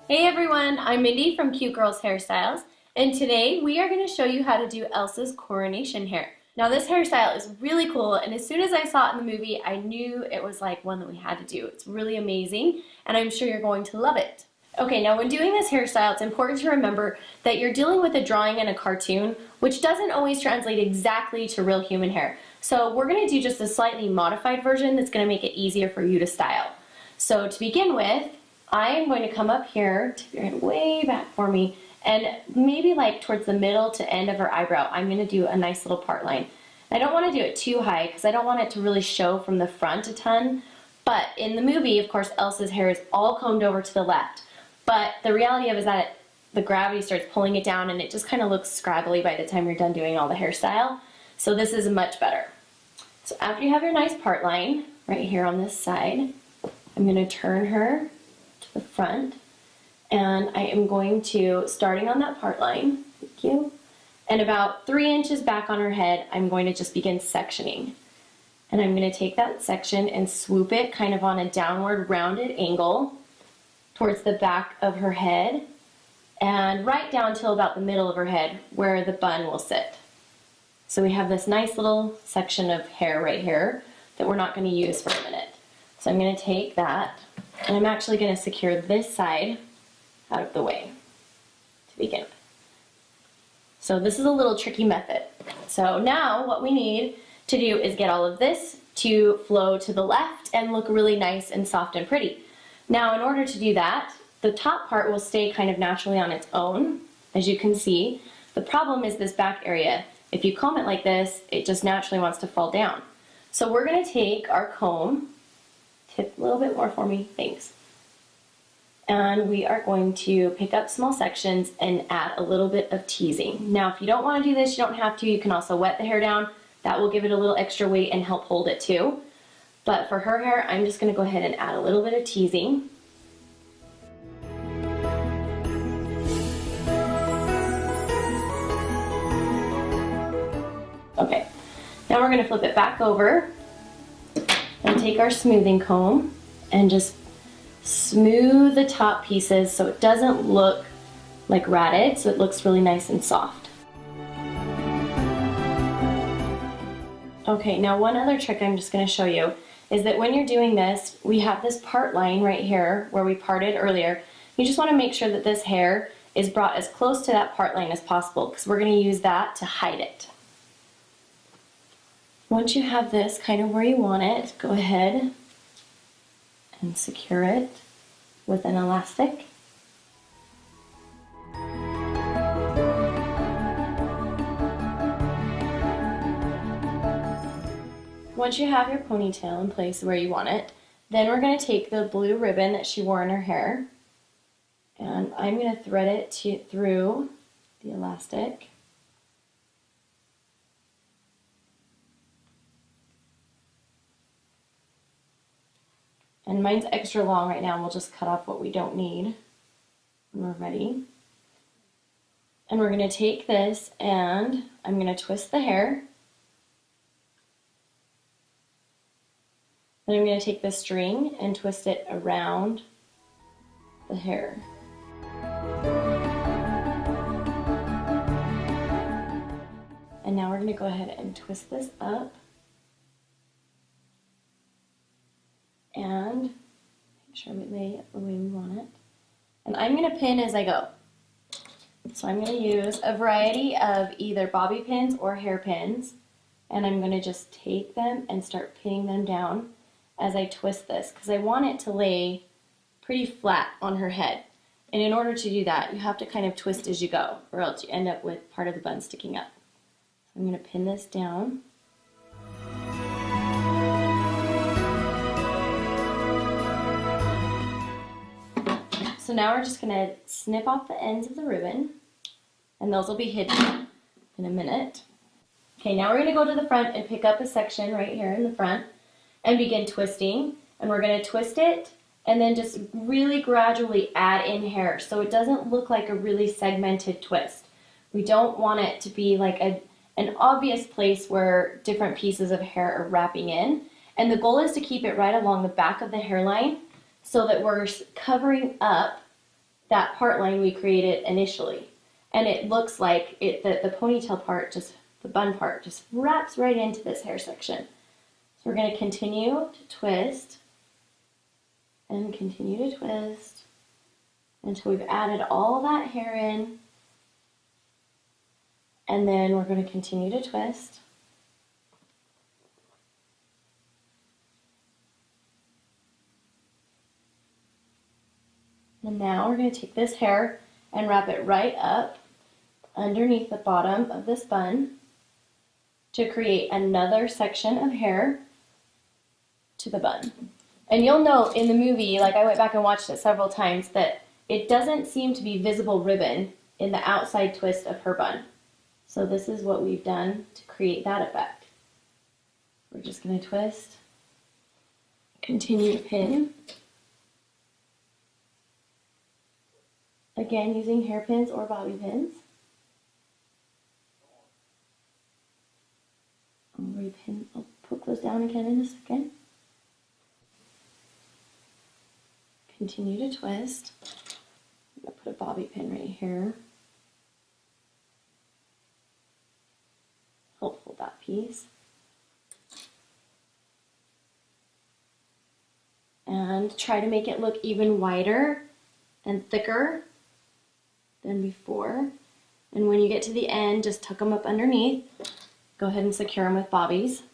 Hey everyone, I'm Mindy from Cute Girls Hairstyles, and today we are going to show you how to do Elsa's coronation hair. Now this hairstyle is really cool, and as soon as I saw it in the movie, I knew it was like one that we had to do. It's really amazing, and I'm sure you're going to love it. Okay, now when doing this hairstyle, it's important to remember that you're dealing with a drawing in a cartoon, which doesn't always translate exactly to real human hair. So we're going to do just a slightly modified version that's going to make it easier for you to style. So to begin with, I am going to come up here, tip your head way back for me, and maybe like towards the middle to end of her eyebrow, I'm going to do a nice little part line. I don't want to do it too high because I don't want it to really show from the front a ton, but in the movie, of course, Elsa's hair is all combed over to the left, but the reality of it is that the gravity starts pulling it down and it just kind of looks scraggly by the time you're done doing all the hairstyle, so this is much better. So after you have your nice part line, right here on this side, I'm going to turn her the front, and I am going to, starting on that part line, thank you, and about 3 inches back on her head, I'm going to just begin sectioning. And I'm going to take that section and swoop it kind of on a downward rounded angle towards the back of her head and right down till about the middle of her head where the bun will sit. So we have this nice little section of hair right here that we're not going to use for a minute. So I'm going to take that, and I'm actually going to secure this side out of the way to begin with. So this is a little tricky method. So now what we need to do is get all of this to flow to the left and look really nice and soft and pretty. Now in order to do that, the top part will stay kind of naturally on its own, as you can see. The problem is this back area. If you comb it like this, it just naturally wants to fall down. So we're going to take our comb, tip a little bit more for me, thanks. And we are going to pick up small sections and add a little bit of teasing. Now if you don't want to do this, you don't have to. You can also wet the hair down. That will give it a little extra weight and help hold it too. But for her hair, I'm just going to go ahead and add a little bit of teasing. Okay, now we're going to flip it back over and take our smoothing comb and just smooth the top pieces so it doesn't look like ratted, so it looks really nice and soft. Okay, now one other trick I'm just going to show you is that when you're doing this, we have this part line right here where we parted earlier. You just want to make sure that this hair is brought as close to that part line as possible because we're going to use that to hide it. Once you have this kind of where you want it, go ahead and secure it with an elastic. Once you have your ponytail in place where you want it, then we're going to take the blue ribbon that she wore in her hair, and I'm going to thread it through the elastic. And mine's extra long right now, and we'll just cut off what we don't need when we're ready. And we're going to take this and I'm going to twist the hair. Then I'm going to take the string and twist it around the hair. And now we're going to go ahead and twist this up. And make sure we lay it the way we want it. And I'm going to pin as I go. So I'm going to use a variety of either bobby pins or hairpins, and I'm going to just take them and start pinning them down as I twist this because I want it to lay pretty flat on her head. And in order to do that, you have to kind of twist as you go, or else you end up with part of the bun sticking up. So I'm going to pin this down. So now we're just going to snip off the ends of the ribbon, and those will be hidden in a minute. Okay, now we're going to go to the front and pick up a section right here in the front and begin twisting. And we're going to twist it and then just really gradually add in hair so it doesn't look like a really segmented twist. We don't want it to be like an obvious place where different pieces of hair are wrapping in. And the goal is to keep it right along the back of the hairline so that we're covering up that part line we created initially. And it looks like the ponytail part, just the bun part, just wraps right into this hair section. So we're going to continue to twist and continue to twist until we've added all that hair in. And then we're going to continue to twist. And now we're going to take this hair and wrap it right up underneath the bottom of this bun to create another section of hair to the bun. And you'll note in the movie, like I went back and watched it several times, that it doesn't seem to be visible ribbon in the outside twist of her bun. So this is what we've done to create that effect. We're just going to twist, continue to pin. Again, using hairpins or bobby pins. I'll poke those down again in a second. Continue to twist. I'm going to put a bobby pin right here. Help hold that piece. And try to make it look even wider and thicker than before. And when you get to the end, just tuck them up underneath. Go ahead and secure them with bobbies.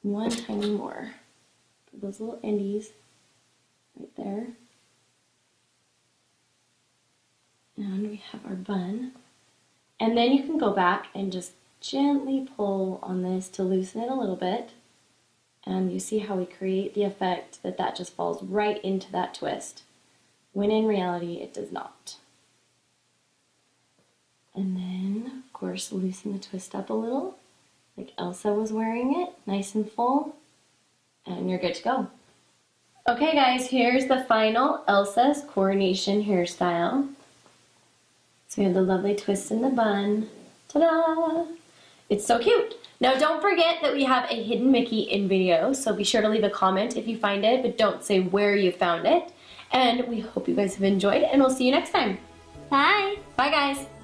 One tiny more for those little indies right there. And we have our bun. And then you can go back and just gently pull on this to loosen it a little bit. And you see how we create the effect that just falls right into that twist, when in reality it does not. And then, of course, loosen the twist up a little, like Elsa was wearing it, nice and full, and you're good to go. Okay guys, here's the final Elsa's coronation hairstyle. So we have the lovely twist in the bun. Ta-da! It's so cute. Now don't forget that we have a hidden Mickey in video, so be sure to leave a comment if you find it, but don't say where you found it. And we hope you guys have enjoyed, and we'll see you next time. Bye. Bye guys.